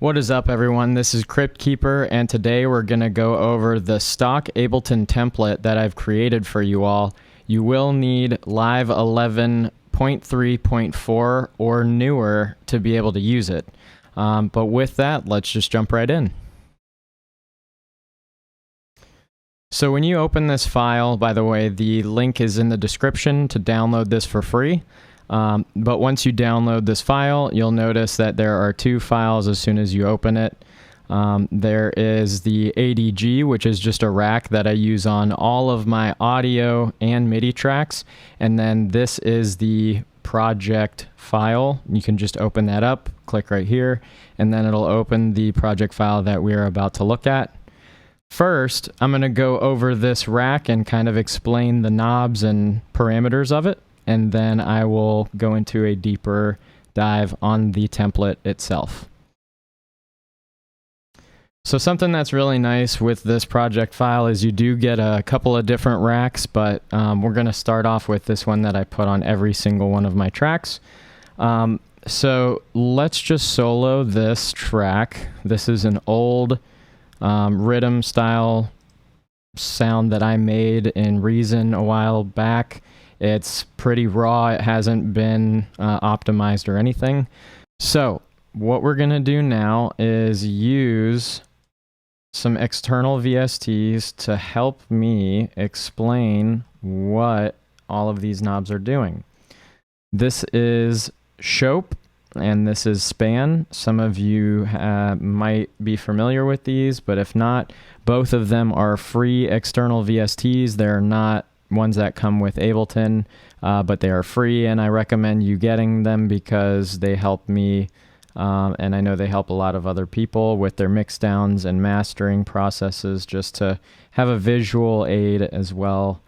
What is up, everyone? This is Crypt Keeper, and today we're going to go over the stock Ableton template that I've created for you all. You will need Live 11.3.4 or newer to be able to use it. But with that, let's just jump right in. So when you open this file, by the way, the link is in the description to download this for free. But once you download this file, you'll notice that there are two files as soon as you open it. There is the ADG, which is just a rack that I use on all of my audio and MIDI tracks. And then this is the project file. You can just open that up, click right here, and then it'll open the project file that we're about to look at. First, I'm going to go over this rack and kind of explain the knobs and parameters of it. And then I will go into a deeper dive on the template itself. So something that's really nice with this project file is you do get a couple of different racks, but we're going to start off with this one that I put on every single one of my tracks. So let's just solo this track. This is an old rhythm style sound that I made in Reason a while back. It's pretty raw. It hasn't been optimized or anything. So what we're going to do now is use some external VSTs to help me explain what all of these knobs are doing. This is Shope and this is Span. Some of you might be familiar with these, but if not, both of them are free external VSTs. They're not ones that come with Ableton, but they are free, and I recommend you getting them because they help me, and I know they help a lot of other people with their mix downs and mastering processes, just to have a visual aid as well.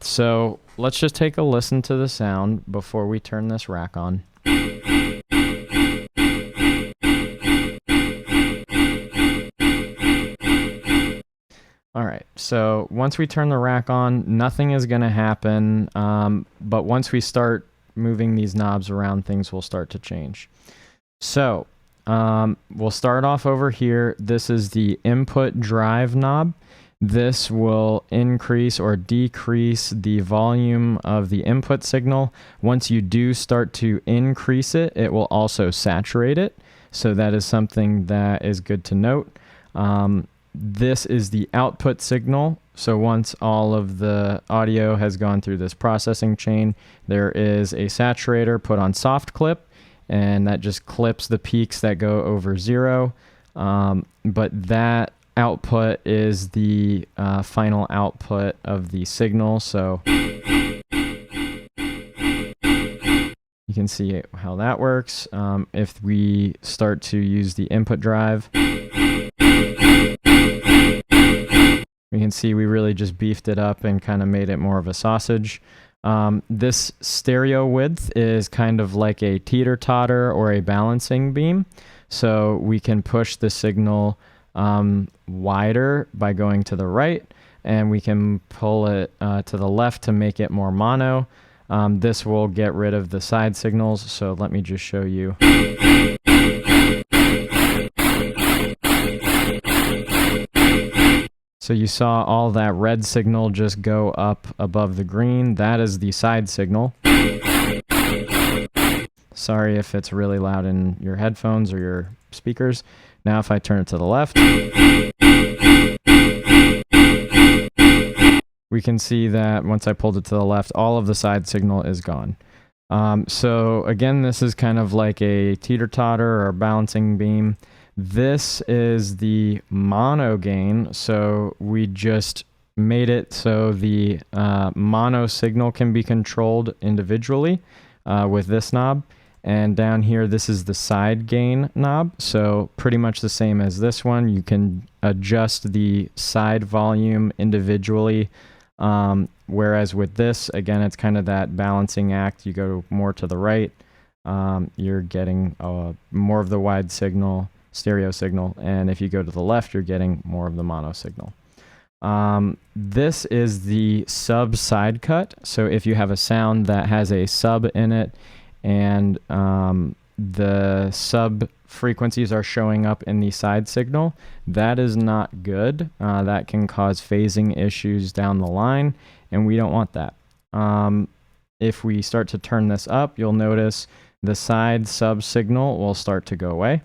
So let's just take a listen to the sound before we turn this rack on. All right, so once we turn the rack on, nothing is going to happen, but once we start moving these knobs around, things will start to change. So we'll start off over here. This is the input drive knob. This will increase or decrease the volume of the input signal. Once you do start to increase it, it will also saturate it. So that is something that is good to note. This is the output signal. So once all of the audio has gone through this processing chain, there is a saturator put on soft clip, and that just clips the peaks that go over 0. But that output is the final output of the signal. So you can see how that works. If we start to use the input drive, you can see we really just beefed it up and kind of made it more of a sausage. This stereo width is kind of like a teeter-totter or a balancing beam. So we can push the signal wider by going to the right, and we can pull it to the left to make it more mono. This will get rid of the side signals. So let me just show you. So you saw all that red signal just go up above the green. That is the side signal. Sorry if it's really loud in your headphones or your speakers. Now if I turn it to the left, we can see that once I pulled it to the left, all of the side signal is gone. So again, this is kind of like a teeter-totter or balancing beam. This is the mono gain, so we just made it so the mono signal can be controlled individually with this knob. And down here, this is the side gain knob, so pretty much the same as this one. You can adjust the side volume individually, whereas with this, again, it's kind of that balancing act. You go more to the right, you're getting more of the wide signal, stereo signal, and if you go to the left, you're getting more of the mono signal. This is the sub side cut. So if you have a sound that has a sub in it and the sub frequencies are showing up in the side signal. That is not good. That can cause phasing issues down the line, and we don't want that. If we start to turn this up, you'll notice the side sub signal will start to go away.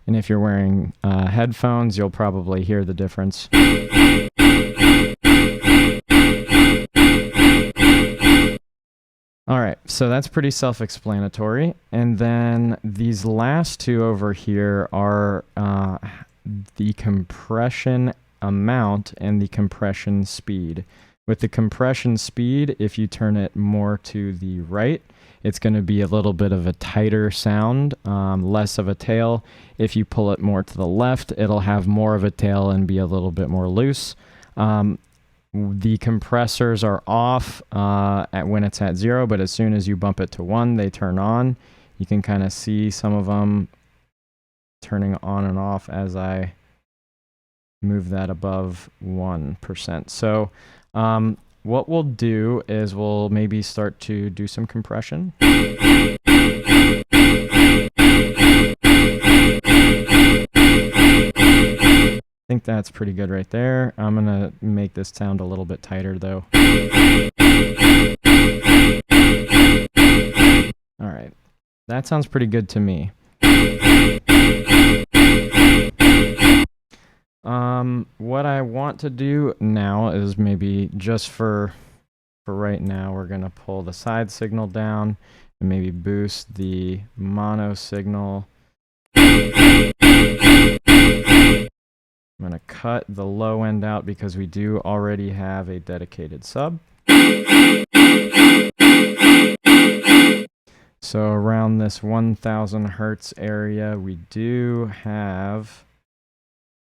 And if you're wearing headphones, you'll probably hear the difference. All right, so that's pretty self-explanatory. And then these last two over here are the compression amount and the compression speed. With the compression speed, if you turn it more to the right, it's going to be a little bit of a tighter sound, less of a tail. If you pull it more to the left, it'll have more of a tail and be a little bit more loose. The compressors are off when it's at 0, but as soon as you bump it to 1, they turn on. You can kind of see some of them turning on and off as I move that above 1%. So what we'll do is we'll maybe start to do some compression. I think that's pretty good right there. I'm going to make this sound a little bit tighter though. All right. That sounds pretty good to me. What I want to do now is maybe just for right now, we're going to pull the side signal down and maybe boost the mono signal. I'm going to cut the low end out because we do already have a dedicated sub. So around this 1000 hertz area, we do have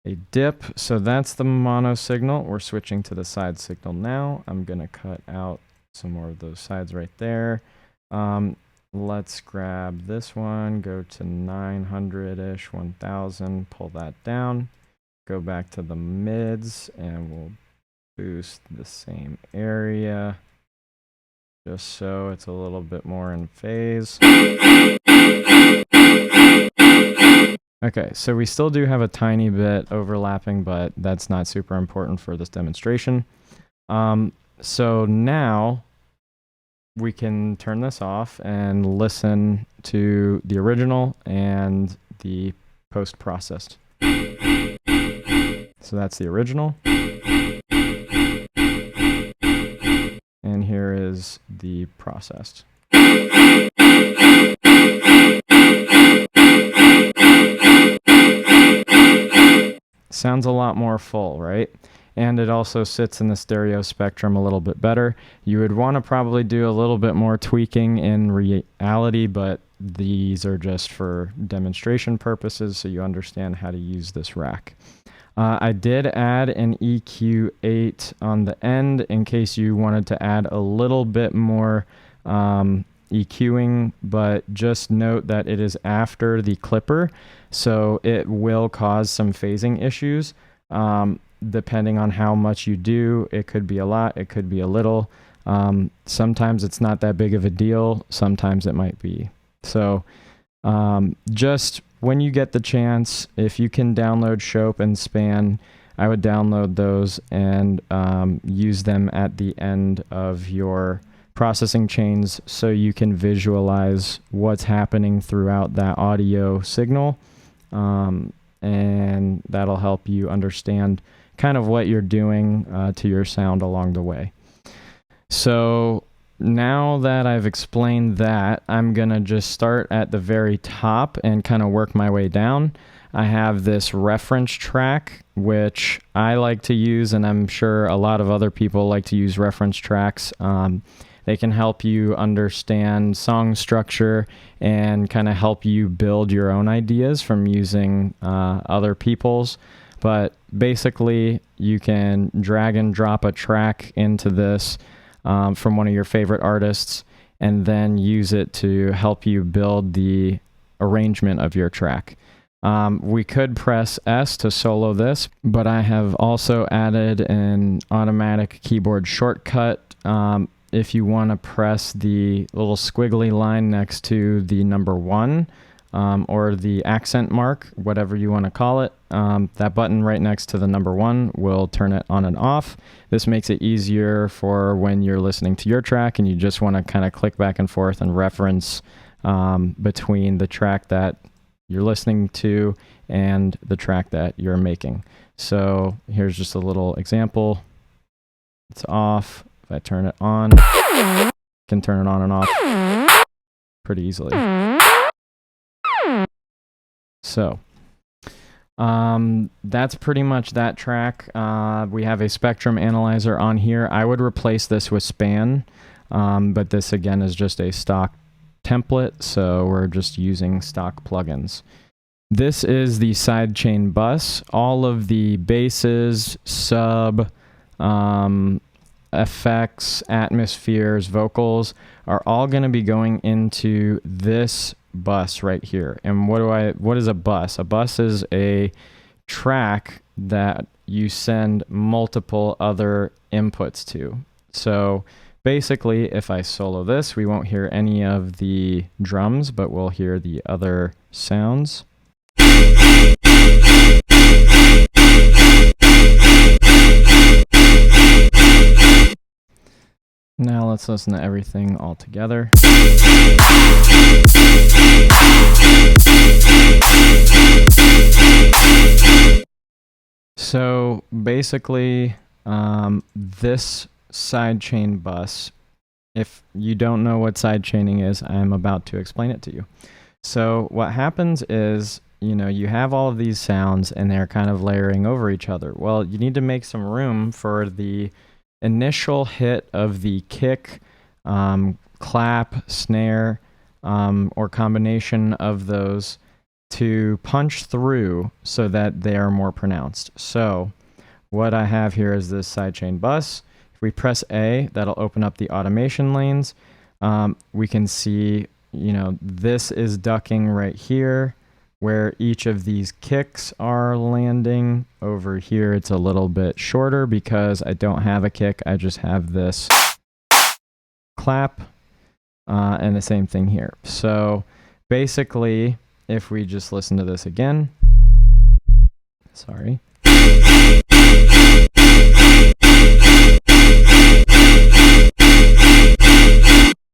a dip. So that's the mono signal. We're switching to the side signal now. I'm going to cut out some more of those sides right there. Let's grab this one, go to 900-ish, 1000, pull that down. Go back to the mids and we'll boost the same area just so it's a little bit more in phase. Okay, so we still do have a tiny bit overlapping, but that's not super important for this demonstration. So now we can turn this off and listen to the original and the post-processed. So that's the original. And here is the processed. Sounds a lot more full, right? And it also sits in the stereo spectrum a little bit better. You would want to probably do a little bit more tweaking in reality, but these are just for demonstration purposes so you understand how to use this rack. I did add an EQ8 on the end in case you wanted to add a little bit more EQing, but just note that it is after the clipper, so it will cause some phasing issues. Depending on how much you do, it could be a lot, it could be a little. Sometimes it's not that big of a deal, sometimes it might be. So just when you get the chance, if you can download Shope and Span, I would download those and use them at the end of your processing chains so you can visualize what's happening throughout that audio signal. And that'll help you understand kind of what you're doing to your sound along the way. So now that I've explained that, I'm going to just start at the very top and kind of work my way down. I have this reference track, which I like to use, and I'm sure a lot of other people like to use reference tracks. They can help you understand song structure and kind of help you build your own ideas from using other people's. But basically, you can drag and drop a track into this from one of your favorite artists and then use it to help you build the arrangement of your track. We could press S to solo this, but I have also added an automatic keyboard shortcut if you want to press the little squiggly line next to the number 1, or the accent mark, whatever you want to call it. That button right next to the number 1 will turn it on and off. This makes it easier for when you're listening to your track and you just want to kind of click back and forth and reference between the track that you're listening to and the track that you're making. So here's just a little example. It's off. If I turn it on, I can turn it on and off pretty easily. So that's pretty much that track. We have a spectrum analyzer on here. I would replace this with span, but this again is just a stock template, so we're just using stock plugins. This is the sidechain bus. All of the basses, sub, effects, atmospheres, vocals are all going to be going into this bus right here. And what is a bus? A bus is a track that you send multiple other inputs to. So basically, if I solo this, we won't hear any of the drums, but we'll hear the other sounds. Now let's listen to everything all together. So basically, this sidechain bus, if you don't know what sidechaining is, I'm about to explain it to you. So what happens is, you have all of these sounds and they're kind of layering over each other. Well, you need to make some room for the initial hit of the kick, clap, snare, or combination of those to punch through so that they are more pronounced. So what I have here is this sidechain bus. If we press A, that'll open up the automation lanes. We can see, this is ducking right here where each of these kicks are landing. Over here, it's a little bit shorter because I don't have a kick. I just have this clap, and the same thing here. So basically, if we just listen to this again, sorry.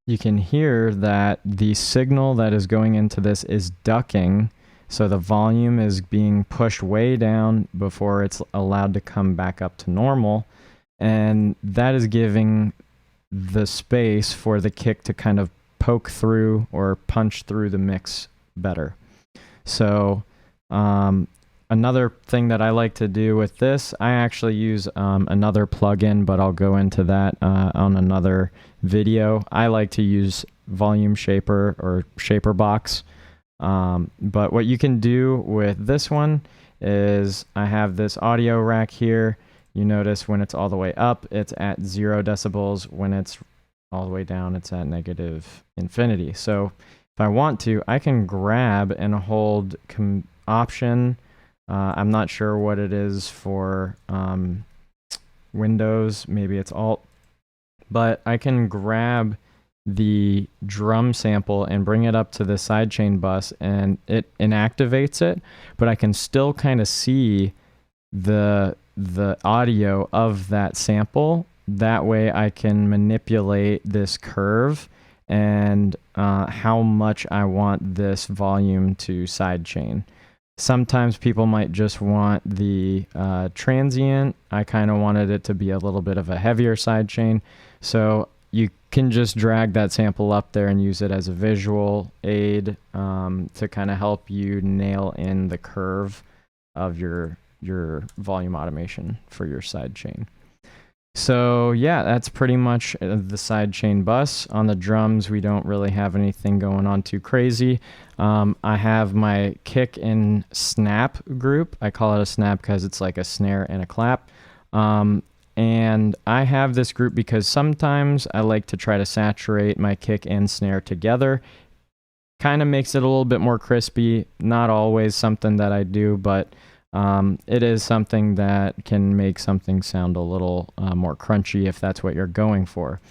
You can hear that the signal that is going into this is ducking. So the volume is being pushed way down before it's allowed to come back up to normal. And that is giving the space for the kick to kind of poke through or punch through the mix better. So another thing that I like to do with this, I actually use another plugin, but I'll go into that on another video. I like to use Volume Shaper or Shaper Box. But what you can do with this one is I have this audio rack here. You notice when it's all the way up, it's at 0 decibels. When it's all the way down, it's at negative infinity. So if I want to, I can grab and hold Option. I'm not sure what it is for Windows. Maybe it's Alt. But I can grab the drum sample and bring it up to the sidechain bus, and it inactivates it, but I can still kind of see the audio of that sample. That way I can manipulate this curve and how much I want this volume to sidechain. Sometimes people might just want the transient. I kind of wanted it to be a little bit of a heavier sidechain, so you can just drag that sample up there and use it as a visual aid to kind of help you nail in the curve of your volume automation for your sidechain. So yeah, that's pretty much the sidechain bus. On the drums, we don't really have anything going on too crazy. I have my kick and snap group. I call it a snap because it's like a snare and a clap. And I have this group because sometimes I like to try to saturate my kick and snare together. Kind of makes it a little bit more crispy. Not always something that I do, but it is something that can make something sound a little more crunchy if that's what you're going for.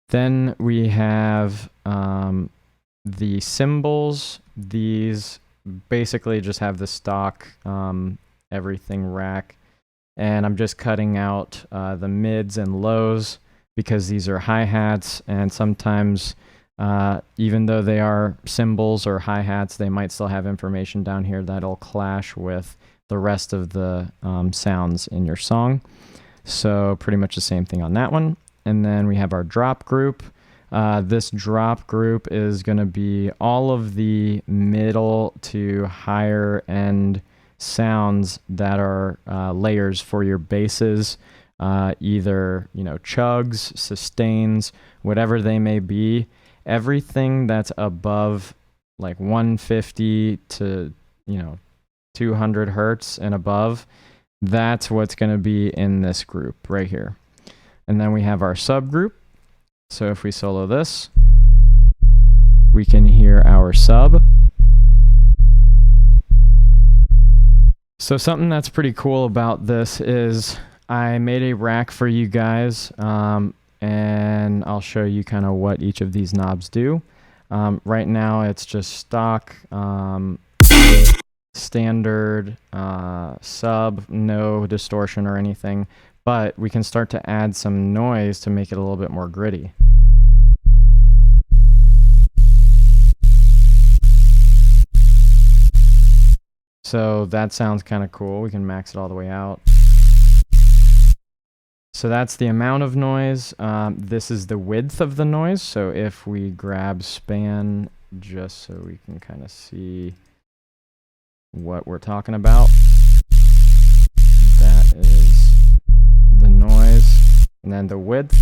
Then we have the cymbals. These basically just have the stock everything rack. And I'm just cutting out the mids and lows because these are hi-hats, and sometimes even though they are cymbals or hi-hats, they might still have information down here that'll clash with the rest of the sounds in your song. So pretty much the same thing on that one. And then we have our drop group. This drop group is going to be all of the middle to higher end sounds that are layers for your basses, either chugs, sustains, whatever they may be. Everything that's above like 150 to 200 hertz and above, that's what's going to be in this group right here. And then we have our subgroup. So if we solo this, we can hear our sub. So something that's pretty cool about this is I made a rack for you guys, and I'll show you kind of what each of these knobs do. Right now it's just stock, standard, sub, no distortion or anything, but we can start to add some noise to make it a little bit more gritty. So that sounds kind of cool. We can max it all the way out. So that's the amount of noise. This is the width of the noise. So if we grab span, just so we can kind of see what we're talking about, that is the noise. And then the width.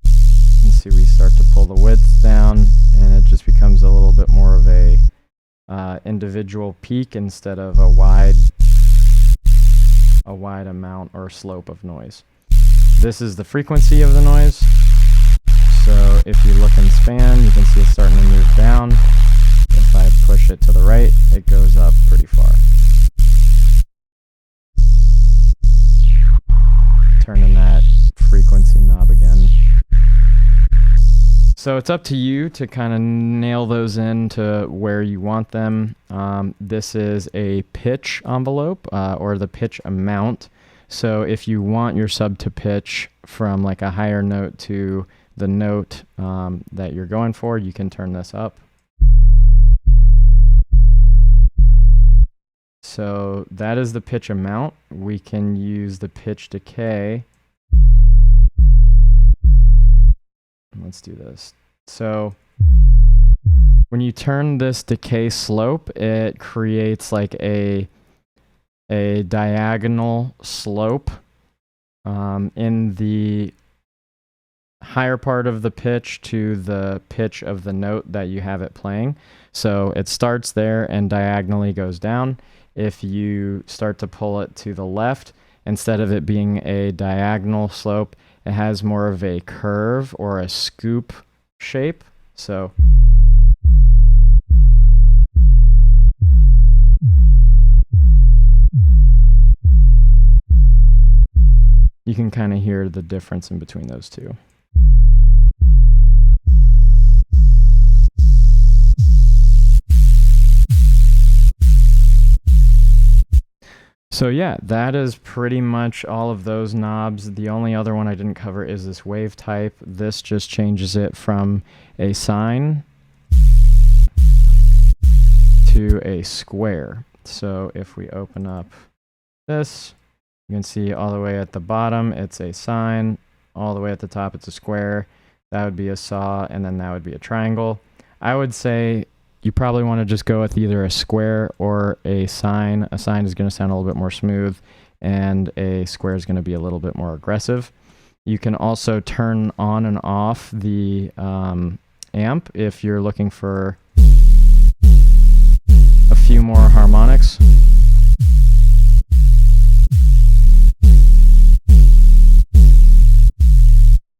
You can see we start to pull the width down, and it just becomes a little bit more of a individual peak instead of a wide amount or slope of noise. This is the frequency of the noise. So if you look in span, you can see it's starting to move down. If I push it to the right, it goes up pretty far. Turning that frequency knob again. So it's up to you to kind of nail those in to where you want them. This is a pitch envelope, or the pitch amount. So if you want your sub to pitch from like a higher note to the note that you're going for, you can turn this up. So that is the pitch amount. We can use the pitch decay. Let's do this. So when you turn this decay slope, it creates like a diagonal slope in the higher part of the pitch to the pitch of the note that you have it playing. So it starts there and diagonally goes down. If you start to pull it to the left, instead of it being a diagonal slope, it has more of a curve or a scoop shape. So you can kind of hear the difference in between those two. So yeah, that is pretty much all of those knobs. The only other one I didn't cover is this wave type. This just changes it from a sine to a square. So if we open up this, you can see all the way at the bottom, it's a sine. All the way at the top, it's a square. That would be a saw, and then that would be a triangle. I would say you probably want to just go with either a square or a sine. A sine is going to sound a little bit more smooth, and a square is going to be a little bit more aggressive. You can also turn on and off the amp if you're looking for a few more harmonics.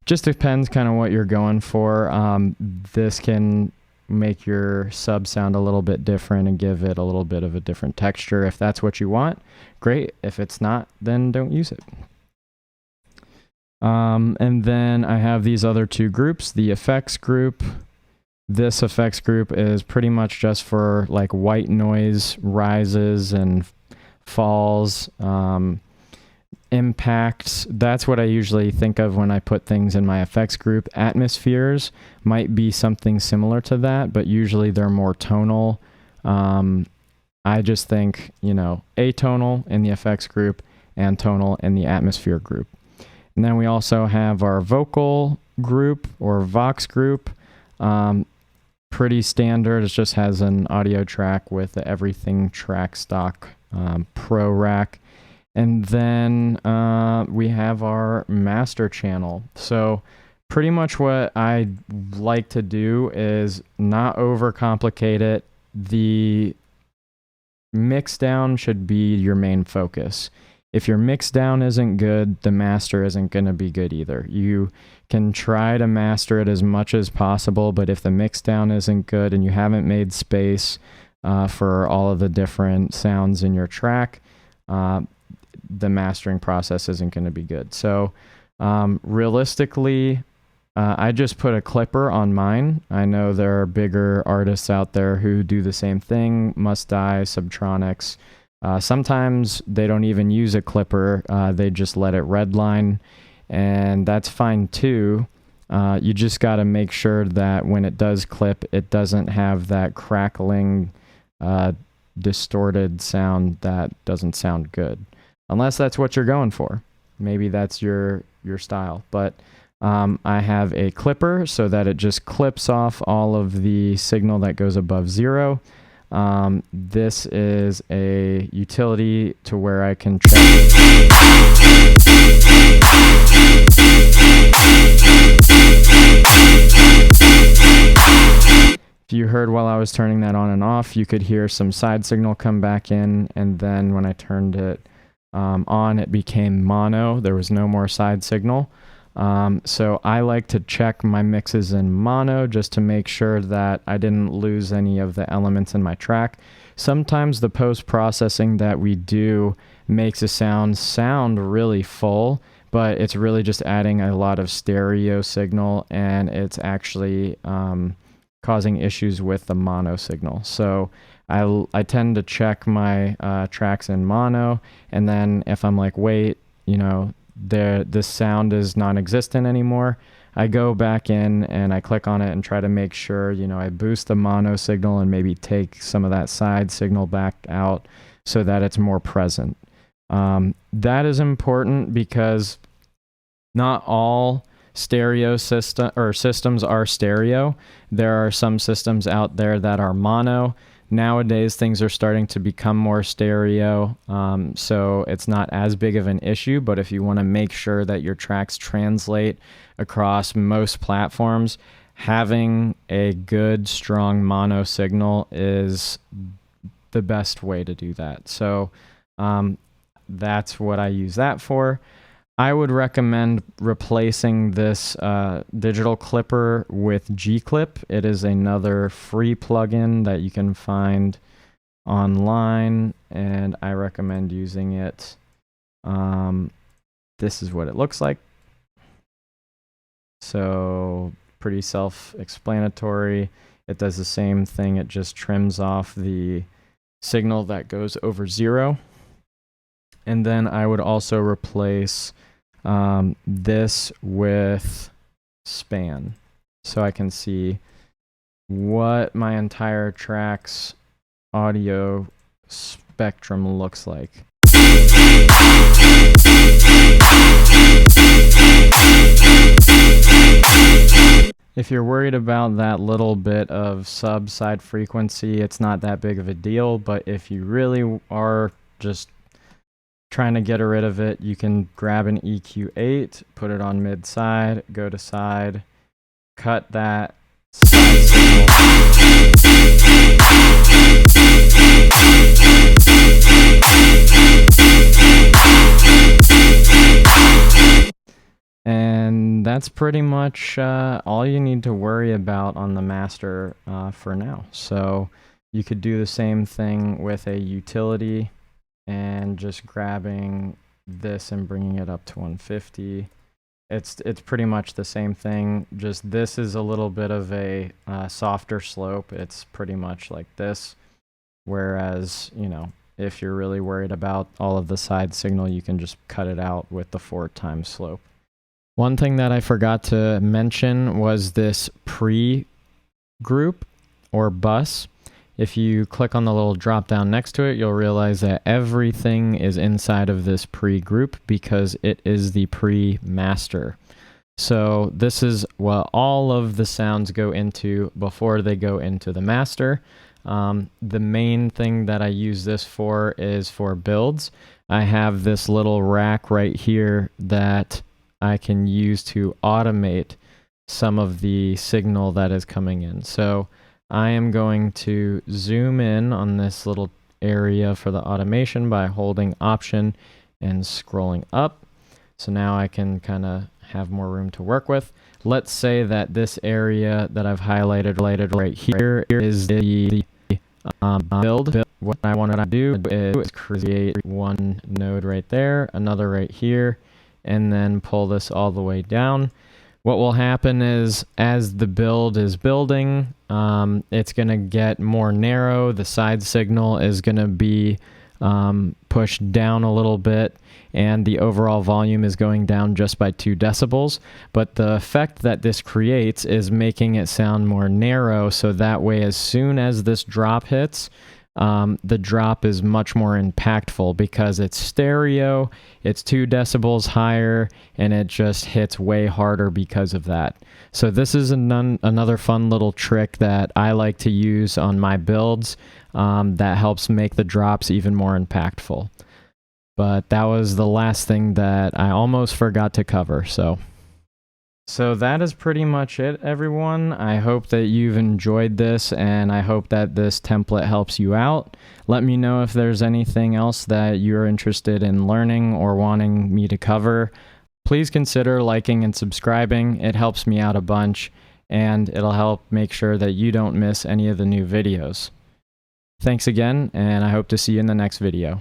Just depends kind of what you're going for. This can make your sub sound a little bit different and give it a little bit of a different texture. If that's what you want, great. If it's not, then don't use it. And then I have these other two groups, the effects group. This effects group is pretty much just for like white noise rises and falls, impacts. That's what I usually think of when I put things in my effects group. Atmospheres might be something similar to that, but usually they're more tonal. I just think, atonal in the effects group and tonal in the atmosphere group. And then we also have our vocal group or Vox group. Pretty standard. It just has an audio track with the Everything Track Stock Pro rack. And then we have our master channel. So pretty much what I like to do is not overcomplicate it. The mix down should be your main focus. If your mix down isn't good, the master isn't going to be good either. You can try to master it as much as possible, but if the mix down isn't good and you haven't made space for all of the different sounds in your track, the mastering process isn't going to be good. So realistically, I just put a clipper on mine. I know there are bigger artists out there who do the same thing, Must Die, Subtronics. Sometimes they don't even use a clipper. They just let it redline, and that's fine too. You just got to make sure that when it does clip, it doesn't have that crackling, distorted sound that doesn't sound good. Unless that's what you're going for. Maybe that's your style. But I have a clipper so that it just clips off all of the signal that goes above 0. This is a utility to where I can check. If you heard while I was turning that on and off, you could hear some side signal come back in, and then when I turned it on, it became mono. There was no more side signal. So I like to check my mixes in mono just to make sure that I didn't lose any of the elements in my track. Sometimes the post-processing that we do makes a sound really full, but it's really just adding a lot of stereo signal, and it's actually causing issues with the mono signal. So I tend to check my tracks in mono, and then if I'm like, wait, the sound is non-existent anymore, I go back in and I click on it and try to make sure, I boost the mono signal and maybe take some of that side signal back out so that it's more present. That is important because not all systems are stereo. There are some systems out there that are mono. Nowadays, things are starting to become more stereo, so it's not as big of an issue, but if you want to make sure that your tracks translate across most platforms, having a good, strong mono signal is the best way to do that. So that's what I use that for. I would recommend replacing this digital clipper with G-Clip. It is another free plugin that you can find online, and I recommend using it. This is what it looks like. So pretty self-explanatory. It does the same thing. It just trims off the signal that goes over 0. And then I would also replace this with span, so I can see what my entire track's audio spectrum looks like. If you're worried about that little bit of sub-side frequency, it's not that big of a deal, but if you really are just trying to get rid of it, you can grab an EQ8, put it on mid-side, go to side, cut that side signal. And that's pretty much all you need to worry about on the master for now. So you could do the same thing with a utility and just grabbing this and bringing it up to 150. It's pretty much the same thing, just this is a little bit of a softer slope. It's pretty much like this, whereas, you know, if you're really worried about all of the side signal, you can just cut it out with the 4x slope. One thing that I forgot to mention was this pre-group or bus. If you click on the little drop down next to it, you'll realize that everything is inside of this pre-group because it is the pre-master. So this is what all of the sounds go into before they go into the master. The main thing that I use this for is for builds. I have this little rack right here that I can use to automate some of the signal that is coming in. So I am going to zoom in on this little area for the automation by holding Option and scrolling up. So now I can kind of have more room to work with. Let's say that this area that I've highlighted right here is the build. What I want to do is create one node right there, another right here, and then pull this all the way down. What will happen is as the build is building, it's going to get more narrow. The side signal is going to be pushed down a little bit, and the overall volume is going down just by 2 decibels. But the effect that this creates is making it sound more narrow, so that way as soon as this drop hits, the drop is much more impactful because it's stereo, it's 2 decibels higher, and it just hits way harder because of that. So this is another fun little trick that I like to use on my builds that helps make the drops even more impactful. But that was the last thing that I almost forgot to cover. So that is pretty much it, everyone. I hope that you've enjoyed this, and I hope that this template helps you out. Let me know if there's anything else that you're interested in learning or wanting me to cover. Please consider liking and subscribing. It helps me out a bunch, and it'll help make sure that you don't miss any of the new videos. Thanks again, and I hope to see you in the next video.